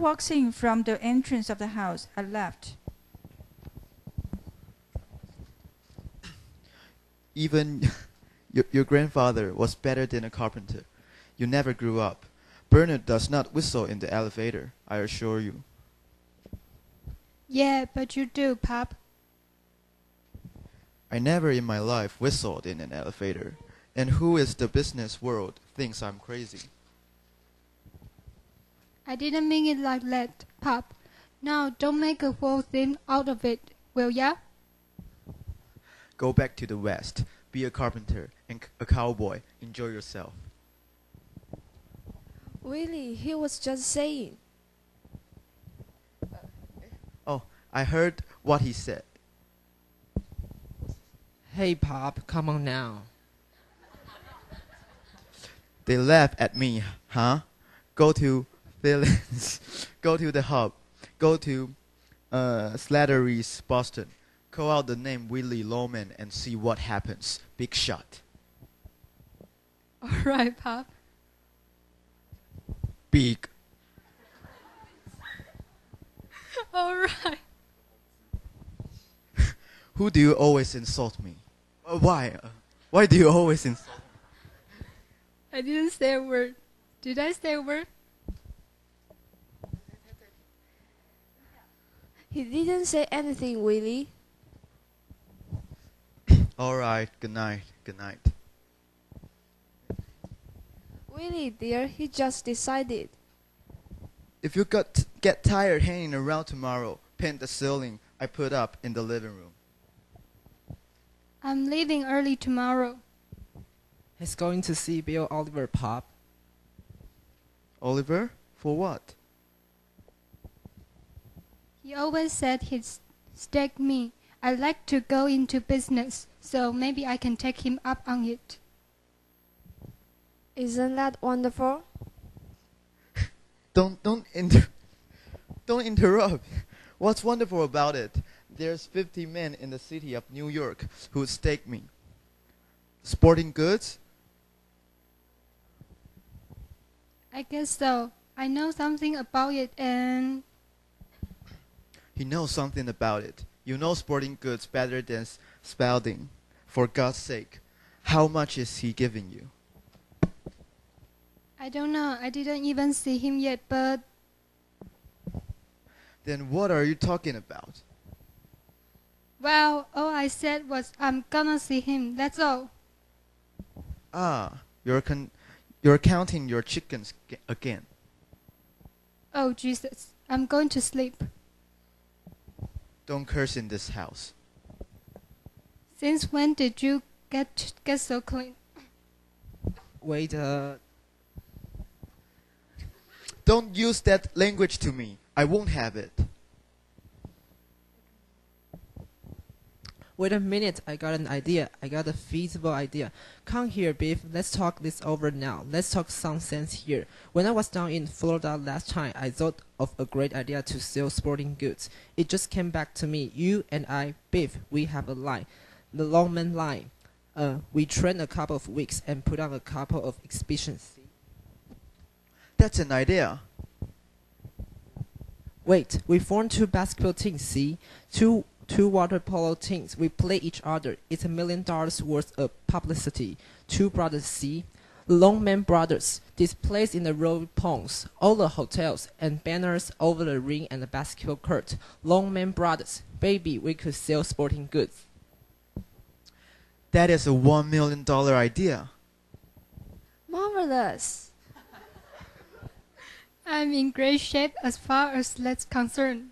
walks in from the entrance of the house, I laughed. Even your grandfather was better than a carpenter. You never grew up. Bernard does not whistle in the elevator, I assure you. Yeah, but you do, Pop. I never in my life whistled in an elevator. And who in the business world thinks I'm crazy? I didn't mean it like that, Pop. Now, don't make a whole thing out of it, will ya? Go back to the West. Be a carpenter and a cowboy. Enjoy yourself. Willie, he was just saying. Oh, I heard what he said. Hey, Pop, come on now. They laugh at me, huh? Go to Phillips. Go to the hub. Go to Slattery's Boston. Call out the name Willie Loman and see what happens. Big shot. All right, Pop. Big. All right. Who do you always insult me? Why? Why do you always insult me? I didn't say a word. Did I say a word? He didn't say anything, Willie. All right, good night, good night. Willie, dear, he just decided. If you get tired hanging around tomorrow, paint the ceiling I put up in the living room. I'm leaving early tomorrow. He's going to see Bill Oliver, Pop. Oliver? For what? He always said he'd stake me. I like to go into business, so maybe I can take him up on it. Isn't that wonderful? Don't interrupt. What's wonderful about it? There's 50 men in the city of New York who'd stake me. Sporting goods? I guess so. I know something about it and... He knows something about it. You know sporting goods better than Spalding. For God's sake, how much is he giving you? I don't know. I didn't even see him yet, but... Then what are you talking about? Well, all I said was I'm gonna see him. That's all. Ah, you're counting your chickens again. Oh, Jesus. I'm going to sleep. Don't curse in this house. Since when did you get so clean? Wait, Don't use that language to me. I won't have it. Wait a minute, I got an idea. I got a feasible idea. Come here, Biff. Let's talk this over now. Let's talk some sense here. When I was down in Florida last time, I thought of a great idea to sell sporting goods. It just came back to me. You and I, Biff, we have a line. The Longman line. We train a couple of weeks and put on a couple of exhibitions. That's an idea. Wait, we form two basketball teams, see? Two water polo teams. We play each other. It's $1 million worth of publicity. Two brothers, see? Longman Brothers. Displays in the road ponds, all the hotels, and banners over the ring and the basketball court. Longman Brothers. Baby, we could sell sporting goods. That is a $1 million idea. Marvelous. I'm in great shape as far as that's concerned.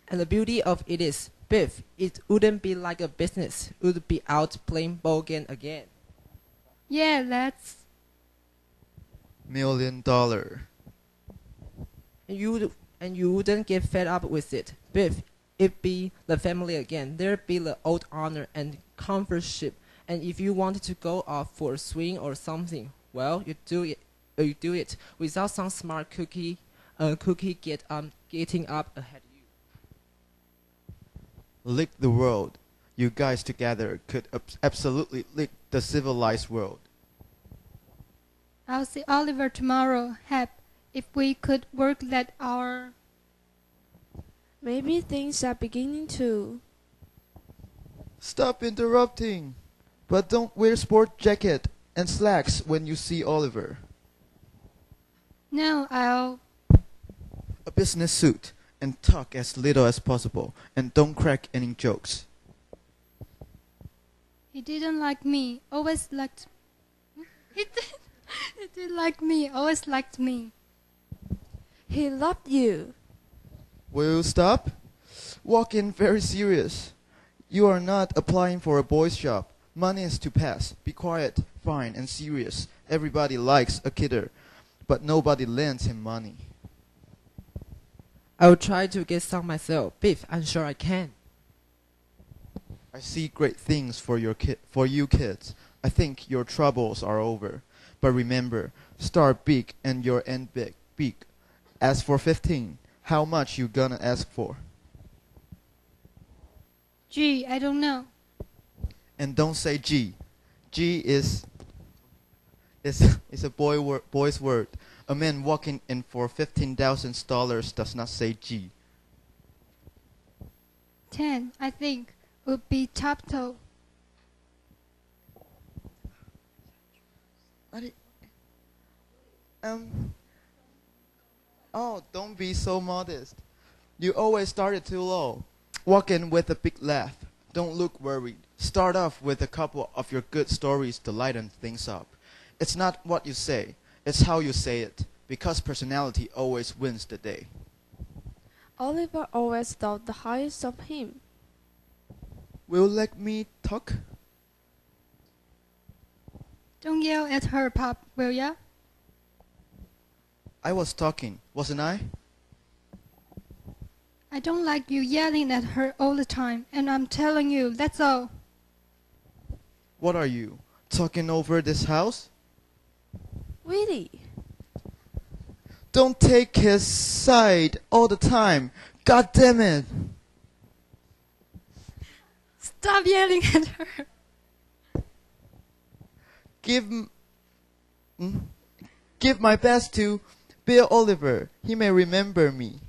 And the beauty of it is, Biff, it wouldn't be like a business. It would be out playing ball game again. Yeah, that's... $1 million. And you wouldn't get fed up with it. Biff, it'd be the family again. There'd be the old honor and comfortship. And if you wanted to go off for a swing or something, well, you do it. You do it without some smart cookie getting up ahead of you. Lick the world. You guys together could absolutely lick the civilized world. I'll see Oliver tomorrow. Hep, if we could work that hour. Maybe things are beginning to. Stop interrupting. But don't wear sport jacket and slacks when you see Oliver. No, I'll. A business suit and talk as little as possible and don't crack any jokes. He didn't like me, always liked. He did like me, always liked me. He loved you. Will you stop? Walk in very serious. You are not applying for a boys' shop. Money is to pass. Be quiet, fine, and serious. Everybody likes a kidder, but nobody lends him money. I will try to get some myself. Biff, I'm sure I can. I see great things for you kids. I think your troubles are over. But remember, start big and you'll end big. As for 15, how much you gonna ask for? Gee, I don't know. And don't say G. G is a boy's word. A man walking in for $15,000 does not say G. 10, I think, would be top toe. Oh, don't be so modest. You always started too low. Walk in with a big laugh. Don't look worried. Start off with a couple of your good stories to lighten things up. It's not what you say, it's how you say it, because personality always wins the day. Oliver always thought the highest of him. Will you let me talk? Don't yell at her, Pop, will ya? I was talking, wasn't I? I don't like you yelling at her all the time, and I'm telling you, that's all. What are you, talking over this house? Willie. Don't take his side all the time. God damn it. Stop yelling at her. Give my best to Bill Oliver. He may remember me.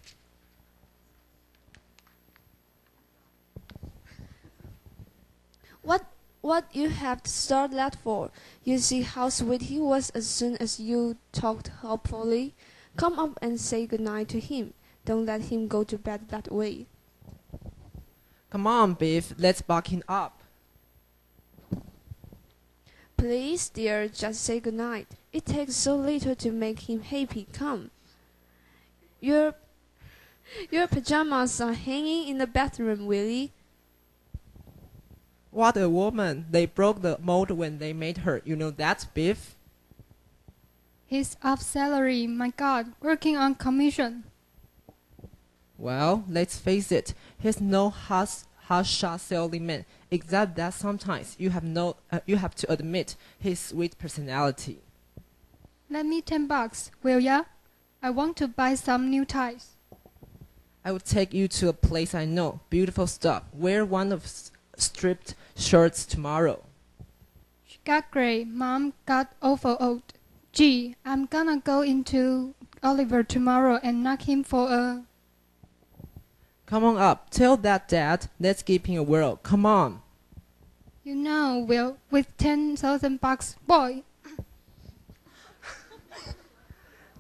What you have to start that for? You see how sweet he was as soon as you talked hopefully. Come up and say goodnight to him. Don't let him go to bed that way. Come on, Biff, let's buck him up. Please, dear, just say goodnight. It takes so little to make him happy. Come. Your pajamas are hanging in the bathroom, Willie. What a woman. They broke the mold when they made her. You know that, Biff? He's off salary, my God, working on commission. Well, let's face it, he's no hush-shot salesman, except that sometimes you have to admit his sweet personality. Let me $10, will ya? I want to buy some new ties. I will take you to a place I know. Beautiful stuff. Wear one of stripped shirts tomorrow. She got gray. Mom got awful old. Gee, I'm gonna go into Oliver tomorrow and knock him for a... Come on up. Tell that Dad. Let's give him a whirl. Come on. You know, Will, with $10,000, boy.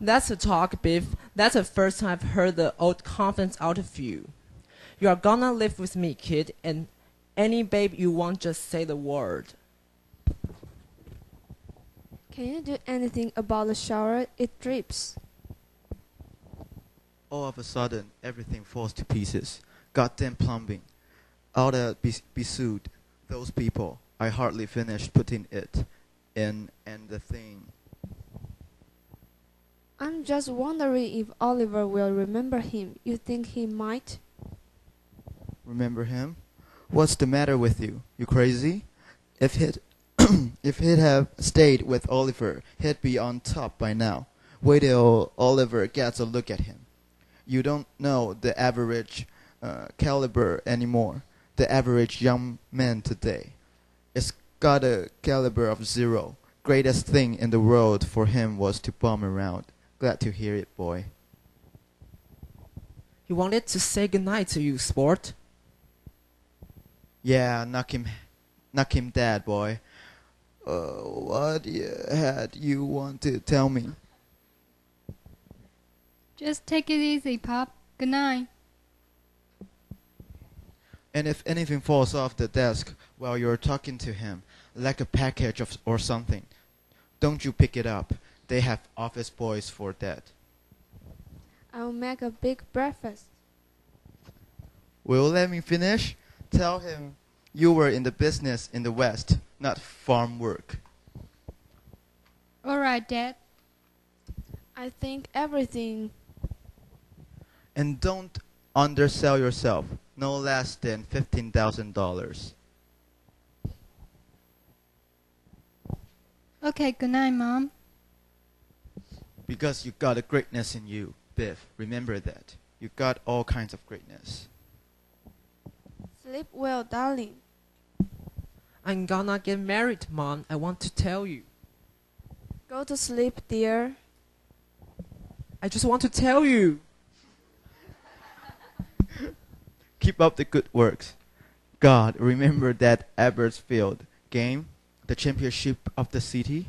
That's a talk, Biff. That's the first time I've heard the old confidence out of you. You are gonna live with me, kid, and any babe you want, just say the word. Can you do anything about the shower? It drips. All of a sudden, everything falls to pieces. Goddamn plumbing. Oughta be sued. Those people. I hardly finished putting it in and the thing. I'm just wondering if Oliver will remember him. You think he might? Remember him? What's the matter with you? You crazy? If he'd have stayed with Oliver, he'd be on top by now. Wait till Oliver gets a look at him. You don't know the average caliber anymore. The average young man today. It's got a caliber of 0. Greatest thing in the world for him was to bum around. Glad to hear it, boy. He wanted to say goodnight to you, sport. Yeah, knock him dead, boy. What had you want to tell me? Just take it easy, Pop. Good night. And if anything falls off the desk while you're talking to him, like a package or something, don't you pick it up. They have office boys for that. I'll make a big breakfast. Will you let me finish? Tell him you were in the business in the West, not farm work. All right, Dad. I think everything. And don't undersell yourself. No less than $15,000. Okay, good night, Mom. Because you got a greatness in you, Biff. Remember that. You got all kinds of greatness. Sleep well, darling. I'm gonna get married, Mom. I want to tell you. Go to sleep, dear. I just want to tell you. Keep up the good works. God, remember that Abbotsfield game? The championship of the city?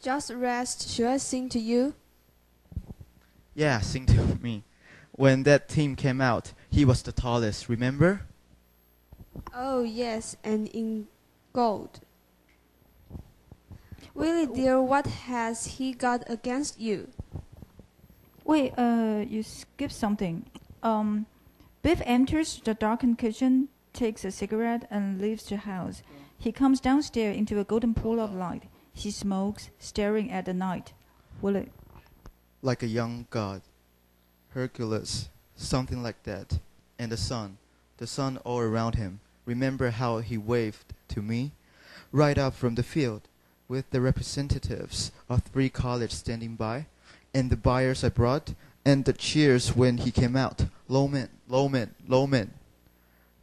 Just rest. Should I sing to you? Yeah, sing to me. When that team came out, he was the tallest, remember? Oh, yes, and in gold. Willie, dear, what has he got against you? Wait, you skipped something. Biff enters the darkened kitchen, takes a cigarette, and leaves the house. He comes downstairs into a golden pool of light. He smokes, staring at the night. Willie. Like a young god. Hercules, something like that. And the sun all around him. Remember how he waved to me? Right up from the field, with the representatives of 3 colleges standing by, and the buyers I brought, and the cheers when he came out. Lowman, Lowman, Lowman.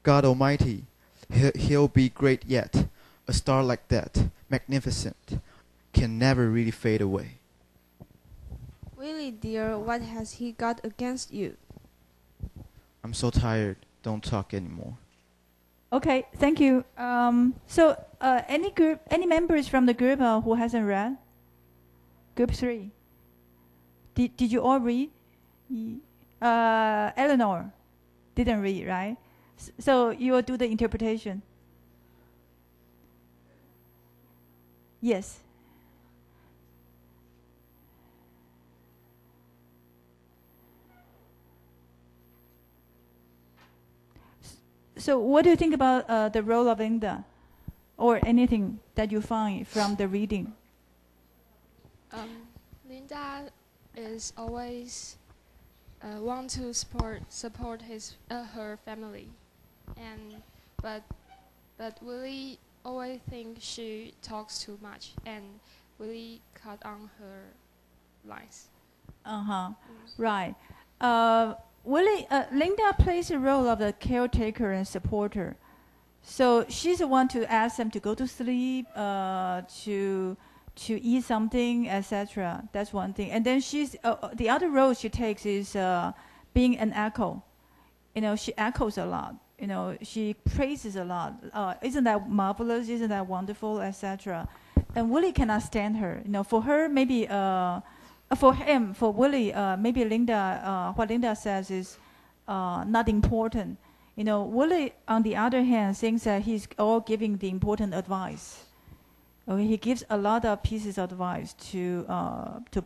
God Almighty, he'll be great yet. A star like that, magnificent, can never really fade away. Willie, dear, what has he got against you? I'm so tired. Don't talk anymore. Okay, thank you. Any members from the group who hasn't read? Group 3. Did you all read? Eleanor didn't read, right? So you will do the interpretation. Yes. So what do you think about the role of Linda, or anything that you find from the reading? Linda is always want to support her family, but Willie always think she talks too much, and Willie cut on her lines. Right. Linda plays the role of the caretaker and supporter. So she's the one to ask them to go to sleep, to eat something, etc. That's one thing. And then she's the other role she takes is being an echo. She echoes a lot. She praises a lot. Isn't that marvelous? Isn't that wonderful, etc. And Willie cannot stand her. For her, maybe. For Willie, maybe Linda, what Linda says is not important. Willie, on the other hand, thinks that he's all giving the important advice. Okay, he gives a lot of pieces of advice to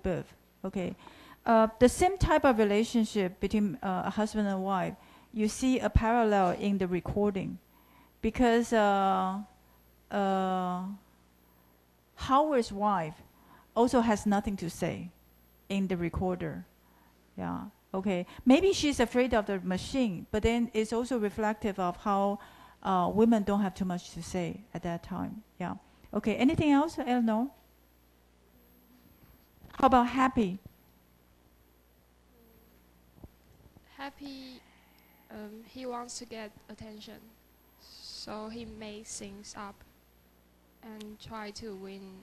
Biff. Okay, the same type of relationship between a husband and wife, you see a parallel in the recording, because Howard's wife also has nothing to say in the recorder. Yeah, okay. Maybe she's afraid of the machine, but then it's also reflective of how women don't have too much to say at that time. Yeah. Okay, anything else, Eleanor? How about Happy? Happy, he wants to get attention, so he makes things up and try to win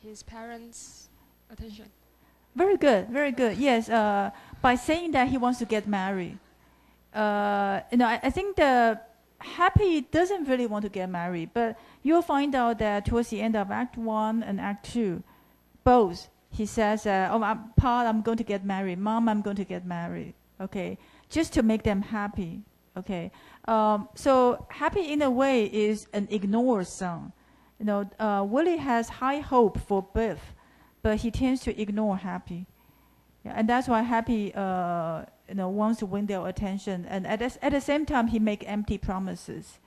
his parents' attention. Very good, very good. Yes, by saying that he wants to get married. I think the Happy doesn't really want to get married, but you'll find out that towards the end of Act 1 and Act 2, both, he says, I'm going to get married. Mom, I'm going to get married. Okay, just to make them happy. Okay, so Happy in a way is an ignored son. Willie has high hope for Biff, but he tends to ignore Happy. Yeah, and that's why Happy wants to win their attention, and at the same time he make empty promises.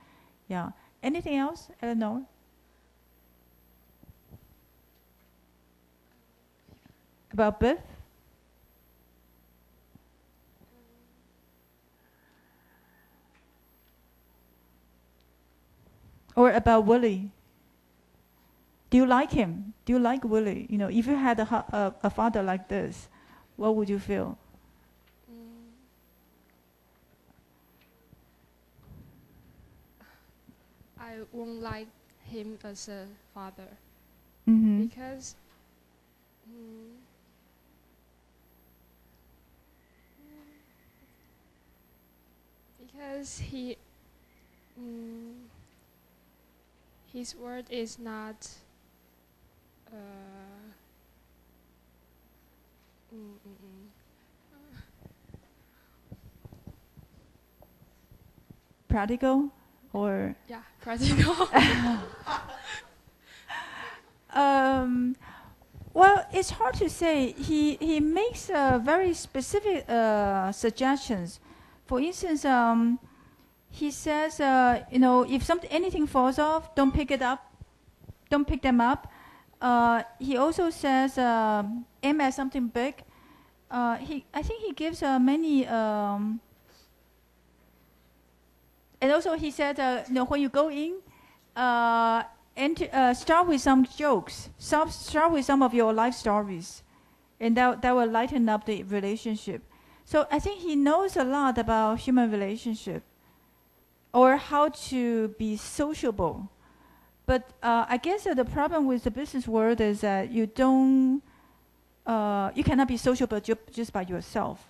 Yeah. Anything else, Eleanor? About Biff? Or about Willie? Do you like him? Do you like Willie? If you had a father like this, what would you feel? I won't like him as a father because his word is not practical, or practical. Well, it's hard to say. He makes very specific suggestions. For instance, he says, if anything falls off, don't pick it up, don't pick them up. He also says, aim at something big. I think he gives many. And also he said, when you go in, start with some jokes. Start with some of your life stories, and that will lighten up the relationship. So I think he knows a lot about human relationship, or how to be sociable. But I guess the problem with the business world is that you cannot be sociable just by yourself.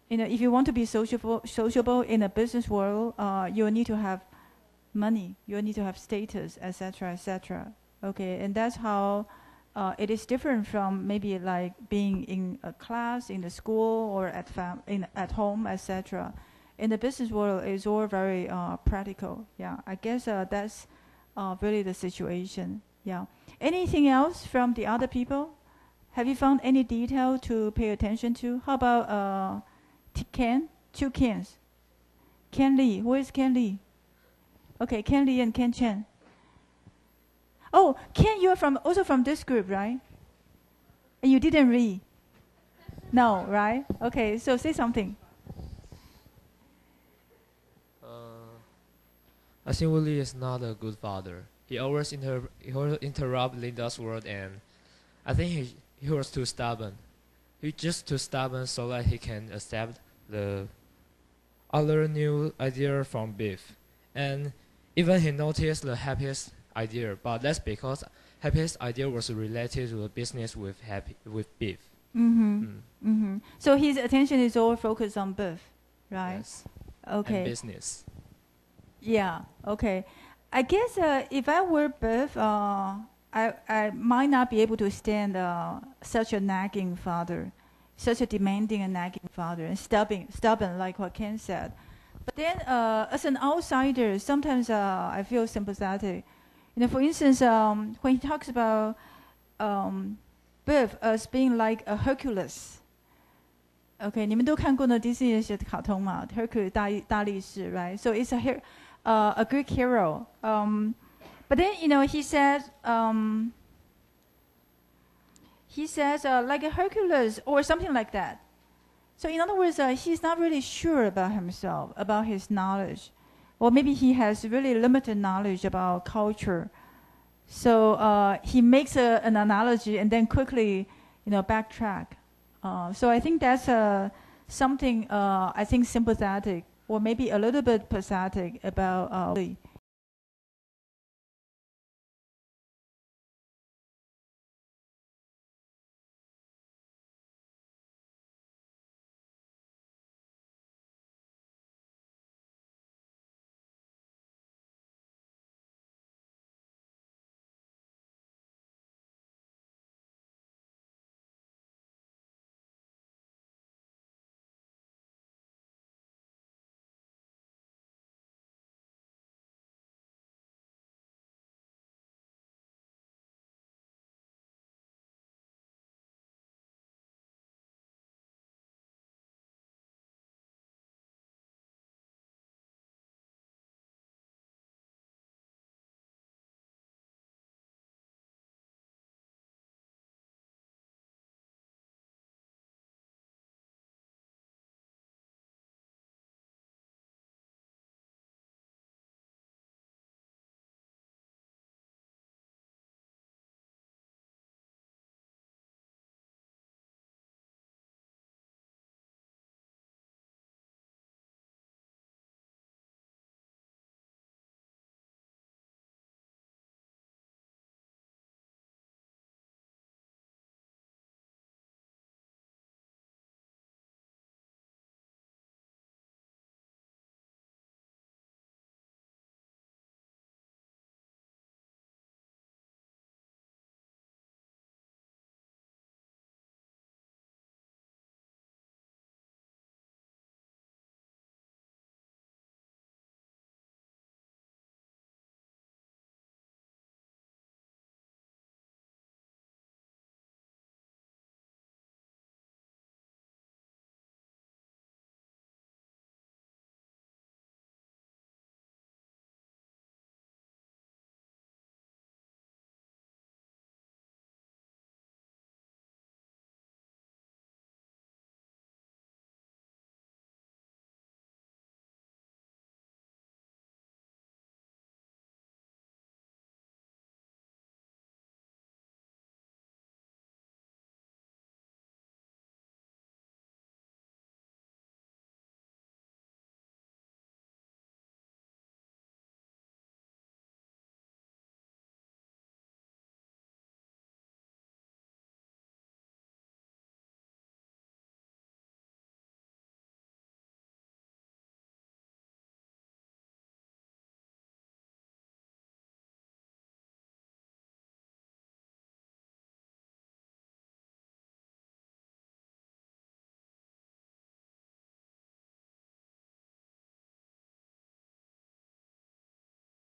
If you want to be sociable in a business world, you need to have money, you need to have status, etc., etc. Okay, and that's how it is different from maybe like being in a class, in the school, or at home, etc. In the business world, it's all very practical. Yeah, I guess that's really the situation. Yeah. Anything else from the other people? Have you found any detail to pay attention to? How about Ken? Two Kens. Ken Lee. Who is Ken Lee? Okay, Ken Lee and Ken Chen. Oh, Ken, you are also from this group, right? And you didn't read? No, right? Okay, so say something. I think Willie is not a good father. He always interrupt Linda's word, and I think he was too stubborn. He's just too stubborn so that he can accept the other new idea from Biff. And even he noticed the Happy's idea, but that's because Happy's idea was related to the business with Biff. So his attention is all focused on Biff, right? Yes. Okay. And business. Yeah. Okay. I guess if I were Biff, I might not be able to stand such a nagging father, such a demanding and nagging father, and stubborn like what Ken said. But then, as an outsider, sometimes I feel sympathetic. For instance, when he talks about Biff as being like a Hercules. Okay, 你们都看过那迪士尼的卡通嘛 ？Hercules 大力士 ，right? So it's a Greek hero. But then he says like a Hercules or something like that. So in other words, he's not really sure about himself, about his knowledge, or maybe he has really limited knowledge about culture. So he makes an analogy and then quickly, backtrack. So I think that's something I think sympathetic, or maybe a little bit pathetic about Lee.